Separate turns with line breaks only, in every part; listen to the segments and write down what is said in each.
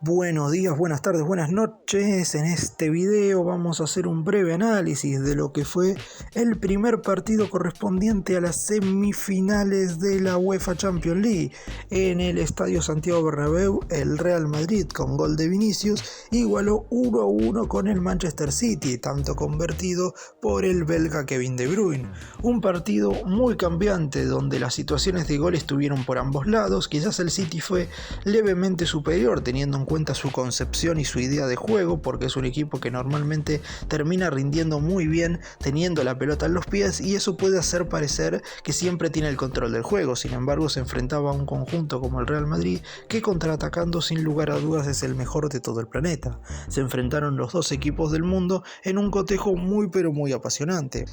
Buenos días, buenas tardes, buenas noches. En este video vamos a hacer un breve análisis de lo que fue el primer partido correspondiente a las semifinales de la UEFA Champions League. En el Estadio Santiago Bernabéu, el Real Madrid, con gol de Vinicius, igualó 1-1 con el Manchester City, tanto convertido por el belga Kevin De Bruyne. Un partido muy cambiante, donde las situaciones de gol estuvieron por ambos lados. Quizás el City fue levemente superior, teniendo en cuenta su concepción y su idea de juego, porque es un equipo que normalmente termina rindiendo muy bien teniendo la pelota en los pies, y eso puede hacer parecer que siempre tiene el control del juego. Sin embargo, se enfrentaba a un conjunto como el Real Madrid, que contraatacando sin lugar a dudas es el mejor de todo el planeta. Se enfrentaron los dos equipos del mundo en un cotejo muy pero muy apasionante.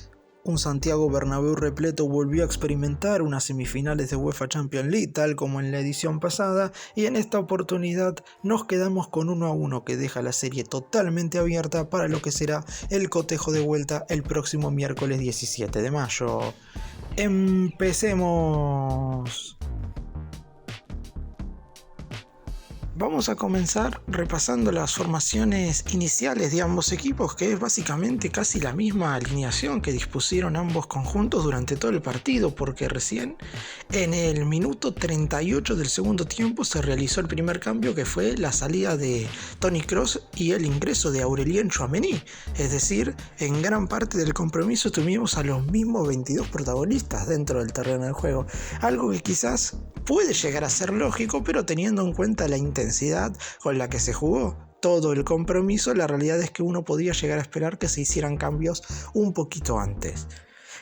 Un Santiago Bernabéu repleto volvió a experimentar unas semifinales de UEFA Champions League, tal como en la edición pasada, y en esta oportunidad nos quedamos con 1-1, que deja la serie totalmente abierta para lo que será el cotejo de vuelta el próximo miércoles 17 de mayo. ¡Empecemos! Vamos a comenzar repasando las formaciones iniciales de ambos equipos, que es básicamente casi la misma alineación que dispusieron ambos conjuntos durante todo el partido, porque recién en el minuto 38 del segundo tiempo se realizó el primer cambio, que fue la salida de Toni Kroos y el ingreso de Aurélien Tchouaméni. Es decir, en gran parte del compromiso tuvimos a los mismos 22 protagonistas dentro del terreno del juego, algo que quizás puede llegar a ser lógico, pero teniendo en cuenta la intensidad con la que se jugó todo el compromiso, la realidad es que uno podía llegar a esperar que se hicieran cambios un poquito antes.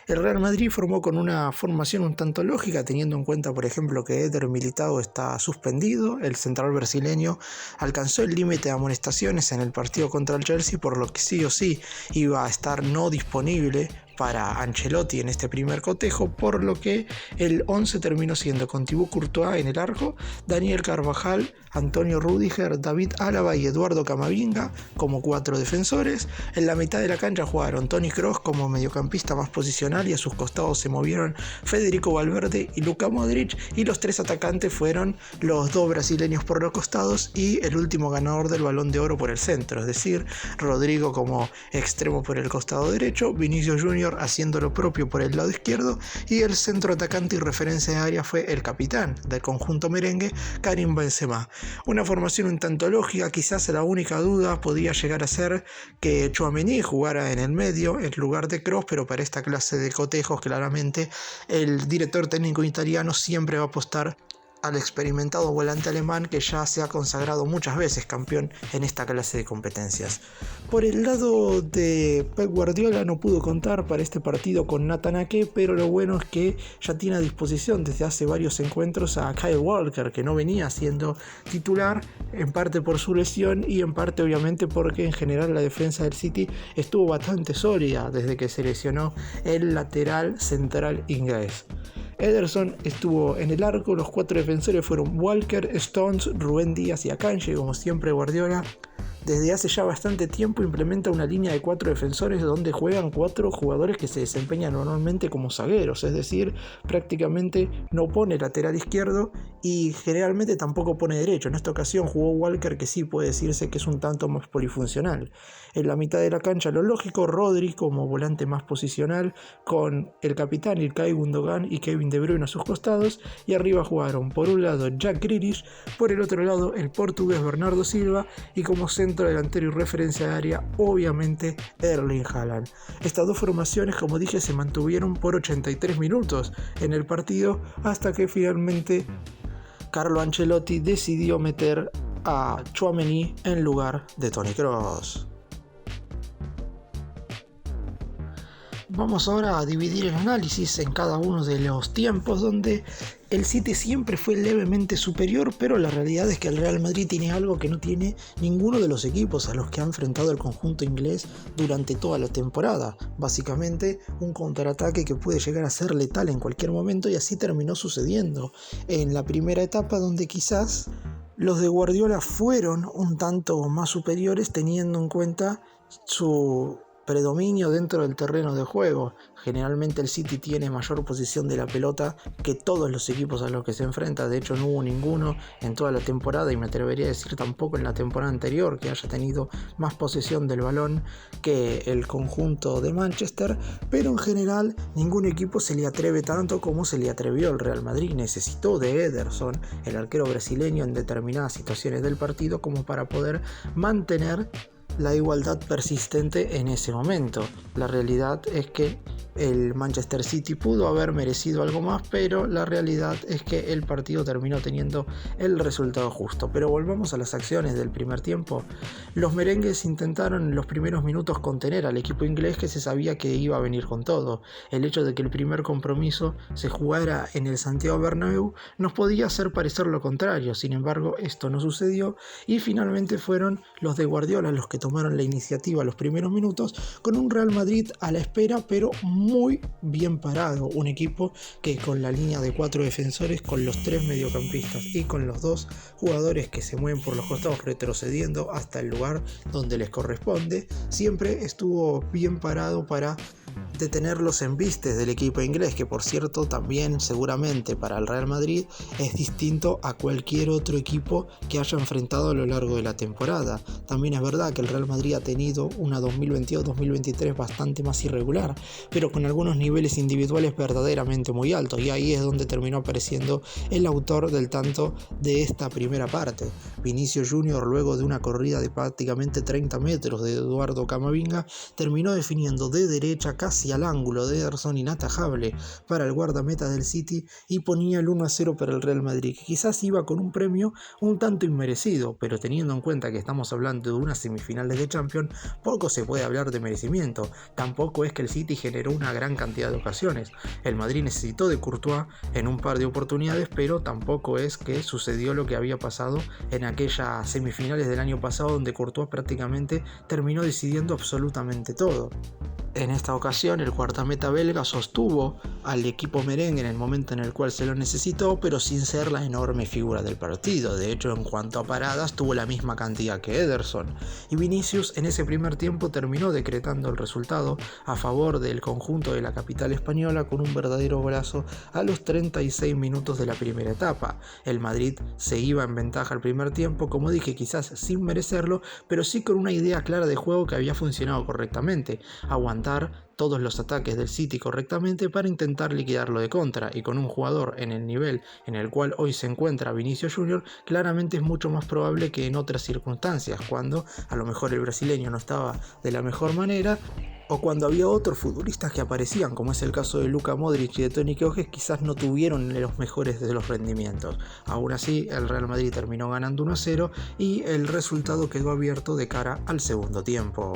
El Real Madrid formó con una formación un tanto lógica, teniendo en cuenta, por ejemplo, que Éder Militão está suspendido. El central brasileño alcanzó el límite de amonestaciones en el partido contra el Chelsea, por lo que sí o sí iba a estar no disponible para Ancelotti en este primer cotejo, por lo que el 11 terminó siendo con Thibaut Courtois en el arco, Daniel Carvajal, Antonio Rüdiger, David Álava y Eduardo Camavinga como 4 defensores. En la mitad de la cancha jugaron Toni Kroos como mediocampista más posicional, y a sus costados se movieron Federico Valverde y Luka Modric, y los 3 atacantes fueron los 2 brasileños por los costados y el último ganador del Balón de Oro por el centro, es decir, Rodrigo como extremo por el costado derecho, Vinicius Junior haciendo lo propio por el lado izquierdo, y el centro atacante y referencia de área fue el capitán del conjunto merengue, Karim Benzema. Una formación un tanto lógica. Quizás la única duda podía llegar a ser que Tchouaméni jugara en el medio en lugar de Kroos, pero para esta clase de cotejos claramente el director técnico italiano siempre va a apostar al experimentado volante alemán, que ya se ha consagrado muchas veces campeón en esta clase de competencias. Por el lado de Pep Guardiola, no pudo contar para este partido con Nathan Ake, pero lo bueno es que ya tiene a disposición desde hace varios encuentros a Kyle Walker, que no venía siendo titular, en parte por su lesión y en parte obviamente porque en general la defensa del City estuvo bastante sólida desde que se lesionó el lateral central inglés. Ederson estuvo en el arco. Los 4 defensores fueron Walker, Stones, Rubén Díaz y Akanji. Como siempre, Guardiola desde hace ya bastante tiempo implementa una línea de 4 defensores donde juegan 4 jugadores que se desempeñan normalmente como zagueros, es decir, prácticamente no pone lateral izquierdo y generalmente tampoco pone derecho. En esta ocasión jugó Walker, que sí puede decirse que es un tanto más polifuncional. En la mitad de la cancha, lo lógico, Rodri como volante más posicional, con el capitán Ilkay Gundogan y Kevin De Bruyne a sus costados, y arriba jugaron por un lado Jack Grealish, por el otro lado el portugués Bernardo Silva, y como centro delantero y referencia de área, obviamente Erling Haaland. Estas dos formaciones, como dije, se mantuvieron por 83 minutos en el partido, hasta que finalmente Carlo Ancelotti decidió meter a Tchouaméni en lugar de Toni Kroos. Vamos ahora a dividir el análisis en cada uno de los tiempos, donde el City siempre fue levemente superior, pero la realidad es que el Real Madrid tiene algo que no tiene ninguno de los equipos a los que ha enfrentado el conjunto inglés durante toda la temporada. Básicamente un contraataque que puede llegar a ser letal en cualquier momento, y así terminó sucediendo en la primera etapa, donde quizás los de Guardiola fueron un tanto más superiores, teniendo en cuenta su predominio dentro del terreno de juego. Generalmente el City tiene mayor posición de la pelota que todos los equipos a los que se enfrenta. De hecho, no hubo ninguno en toda la temporada, y me atrevería a decir tampoco en la temporada anterior, que haya tenido más posesión del balón que el conjunto de Manchester. Pero en general ningún equipo se le atreve tanto como se le atrevió el Real Madrid. Necesitó de Ederson, el arquero brasileño, en determinadas situaciones del partido como para poder mantener la igualdad persistente en ese momento. La realidad es que el Manchester City pudo haber merecido algo más, pero la realidad es que el partido terminó teniendo el resultado justo. Pero volvamos a las acciones del primer tiempo. Los merengues intentaron en los primeros minutos contener al equipo inglés, que se sabía que iba a venir con todo. El hecho de que el primer compromiso se jugara en el Santiago Bernabéu nos podía hacer parecer lo contrario. Sin embargo, esto no sucedió, y finalmente fueron los de Guardiola los que tomaron la iniciativa los primeros minutos, con un Real Madrid a la espera, pero muy bien parado. Un equipo que, con la línea de 4 defensores, con los 3 mediocampistas y con los 2 jugadores que se mueven por los costados retrocediendo hasta el lugar donde les corresponde, siempre estuvo bien parado para detener los embistes del equipo inglés, que por cierto también seguramente para el Real Madrid es distinto a cualquier otro equipo que haya enfrentado a lo largo de la temporada. También es verdad que el Real Madrid ha tenido una 2022-2023 bastante más irregular, pero con algunos niveles individuales verdaderamente muy altos, y ahí es donde terminó apareciendo el autor del tanto de esta primera parte. Vinicius Junior, luego de una corrida de prácticamente 30 metros de Eduardo Camavinga, terminó definiendo de derecha casi al ángulo de Ederson, inatajable para el guardameta del City, y ponía el 1-0 para el Real Madrid, que quizás iba con un premio un tanto inmerecido, pero teniendo en cuenta que estamos hablando de unas semifinales de Champions, poco se puede hablar de merecimiento. Tampoco es que el City generó una gran cantidad de ocasiones. El Madrid necesitó de Courtois en un par de oportunidades, pero tampoco es que sucedió lo que había pasado en aquellas semifinales del año pasado, donde Courtois prácticamente terminó decidiendo absolutamente todo. En esta ocasión el guardameta belga sostuvo al equipo merengue en el momento en el cual se lo necesitó, pero sin ser la enorme figura del partido. De hecho, en cuanto a paradas, tuvo la misma cantidad que Ederson, y Vinicius en ese primer tiempo terminó decretando el resultado a favor del conjunto de la capital española, con un verdadero golazo a los 36 minutos de la primera etapa. El Madrid se iba en ventaja al primer tiempo, como dije, quizás sin merecerlo, pero sí con una idea clara de juego que había funcionado correctamente: aguantar todos los ataques del City correctamente para intentar liquidarlo de contra, y con un jugador en el nivel en el cual hoy se encuentra Vinicius Junior, claramente es mucho más probable que en otras circunstancias, cuando a lo mejor el brasileño no estaba de la mejor manera, o cuando había otros futbolistas que aparecían, como es el caso de Luka Modric y de Toni Kroos, quizás no tuvieron los mejores de los rendimientos. Aún así, el Real Madrid terminó ganando 1-0, y el resultado quedó abierto de cara al segundo tiempo.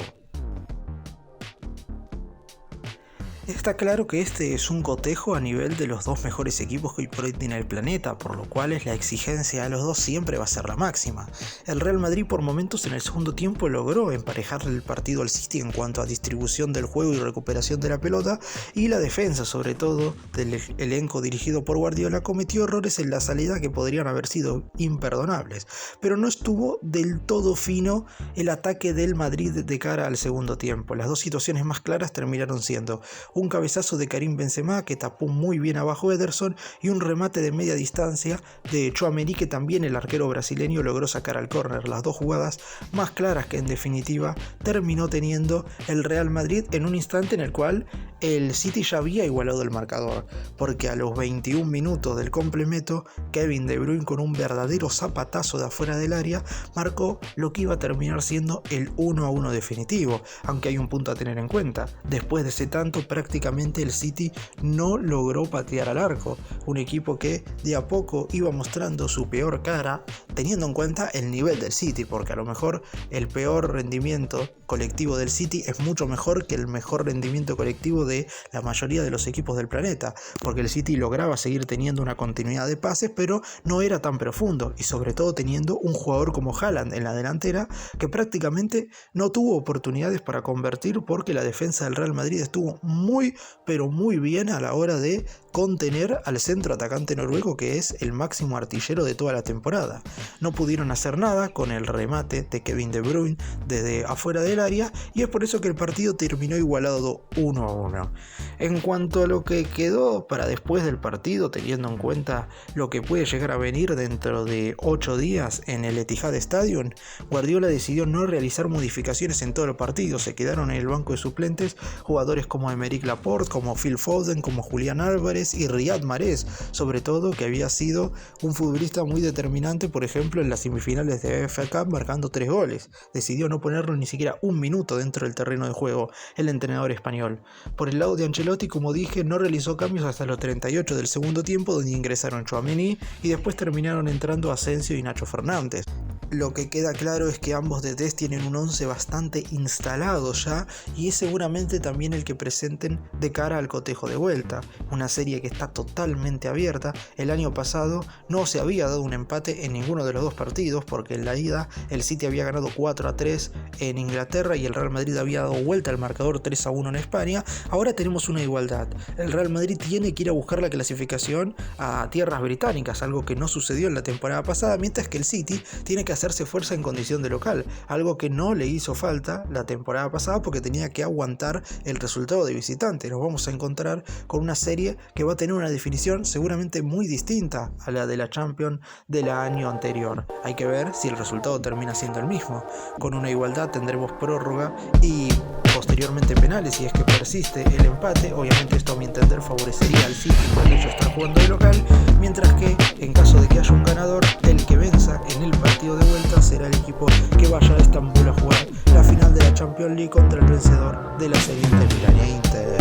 Está claro que este es un cotejo a nivel de los dos mejores equipos que hoy por hoy tiene el planeta, por lo cual la exigencia a los dos siempre va a ser la máxima. El Real Madrid por momentos en el segundo tiempo logró emparejarle el partido al City en cuanto a distribución del juego y recuperación de la pelota, y la defensa, sobre todo del elenco dirigido por Guardiola, cometió errores en la salida que podrían haber sido imperdonables, pero no estuvo del todo fino el ataque del Madrid de cara al segundo tiempo. Las dos situaciones más claras terminaron siendo un cabezazo de Karim Benzema que tapó muy bien abajo Ederson, y un remate de media distancia de Tchouaméni que también el arquero brasileño logró sacar al córner. Las dos jugadas más claras que en definitiva terminó teniendo el Real Madrid en un instante en el cual el City ya había igualado el marcador, porque a los 21 minutos del complemento Kevin De Bruyne, con un verdadero zapatazo de afuera del área, marcó lo que iba a terminar siendo el 1-1 definitivo. Aunque hay un punto a tener en cuenta: después de ese tanto prácticamente el City no logró patear al arco, un equipo que de a poco iba mostrando su peor cara, teniendo en cuenta el nivel del City, porque a lo mejor el peor rendimiento colectivo del City es mucho mejor que el mejor rendimiento colectivo de la mayoría de los equipos del planeta, porque el City lograba seguir teniendo una continuidad de pases, pero no era tan profundo, y sobre todo teniendo un jugador como Haaland en la delantera que prácticamente no tuvo oportunidades para convertir, porque la defensa del Real Madrid estuvo muy muy, pero muy bien a la hora de contener al centro atacante noruego, que es el máximo artillero de toda la temporada. No pudieron hacer nada con el remate de Kevin De Bruyne desde afuera del área, y es por eso que el partido terminó igualado 1-1. En cuanto a lo que quedó para después del partido, teniendo en cuenta lo que puede llegar a venir dentro de 8 días en el Etihad Stadium, Guardiola decidió no realizar modificaciones en todo el partido. Se quedaron en el banco de suplentes jugadores como Aymeric Laporte, como Phil Foden, como Julián Álvarez y Riyad Mahrez, sobre todo, que había sido un futbolista muy determinante, por ejemplo en las semifinales de FA Cup, marcando 3 goles. Decidió no ponerlo ni siquiera un minuto dentro del terreno de juego el entrenador español. Por el lado de Ancelotti, como dije, no realizó cambios hasta los 38 del segundo tiempo, donde ingresaron Tchouaméni y después terminaron entrando Asensio y Nacho Fernández. Lo que queda claro es que ambos DTs tienen un 11 bastante instalado ya, y es seguramente también el que presenten de cara al cotejo de vuelta, una serie que está totalmente abierta. El año pasado no se había dado un empate en ninguno de los dos partidos, porque en la ida el City había ganado 4-3 en Inglaterra y el Real Madrid había dado vuelta al marcador 3-1 en España. Ahora tenemos una igualdad. El Real Madrid tiene que ir a buscar la clasificación a tierras británicas, algo que no sucedió en la temporada pasada, mientras que el City tiene que hacerse fuerza en condición de local, algo que no le hizo falta la temporada pasada porque tenía que aguantar el resultado de visitante. Nos vamos a encontrar con una serie que va a tener una definición seguramente muy distinta a la de la Champions del año anterior. Hay que ver si el resultado termina siendo el mismo. Con una igualdad tendremos prórroga y posteriormente penales si es que persiste el empate. Obviamente esto, a mi entender, favorecería al City por el hecho de estar jugando de local, mientras que en caso de que haya un ganador, el que venza en el partido de vuelta será el equipo que vaya a Estambul a jugar la final de la Champions League contra el vencedor de la serie entre Milan e Inter.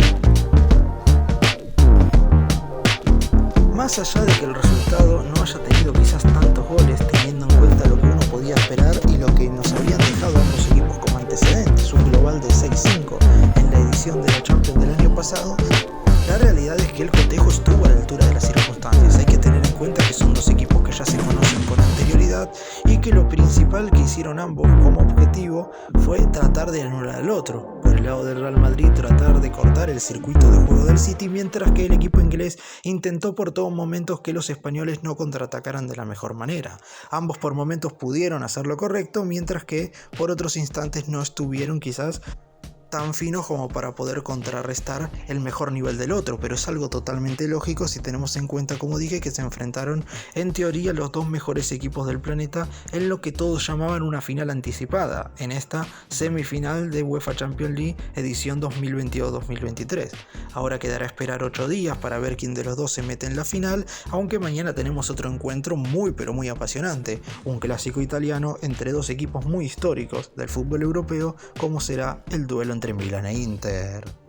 Más allá de que el resultado no haya tenido quizás tantos goles, teniendo en cuenta lo que uno podía esperar y lo que nos habían dejado ambos equipos como antecedentes, un global de 6-5 en la edición de la Champions del año pasado, la realidad es que el cotejo estuvo a la altura de las circunstancias. Hay que tener en cuenta que son dos equipos que ya se conocen con anterioridad y que lo principal que hicieron ambos como objetivo fue tratar de anular al otro. Por el lado del Real Madrid, tratar de cortar el circuito de juego del City, mientras que el equipo inglés intentó por todos momentos que los españoles no contraatacaran de la mejor manera. Ambos por momentos pudieron hacer lo correcto, mientras que por otros instantes no estuvieron quizás tan finos como para poder contrarrestar el mejor nivel del otro, pero es algo totalmente lógico si tenemos en cuenta, como dije, que se enfrentaron en teoría los dos mejores equipos del planeta en lo que todos llamaban una final anticipada, en esta semifinal de UEFA Champions League edición 2022-2023. Ahora quedará esperar 8 días para ver quién de los dos se mete en la final, aunque mañana tenemos otro encuentro muy pero muy apasionante, un clásico italiano entre dos equipos muy históricos del fútbol europeo, como será el duelo entre Milan e Inter.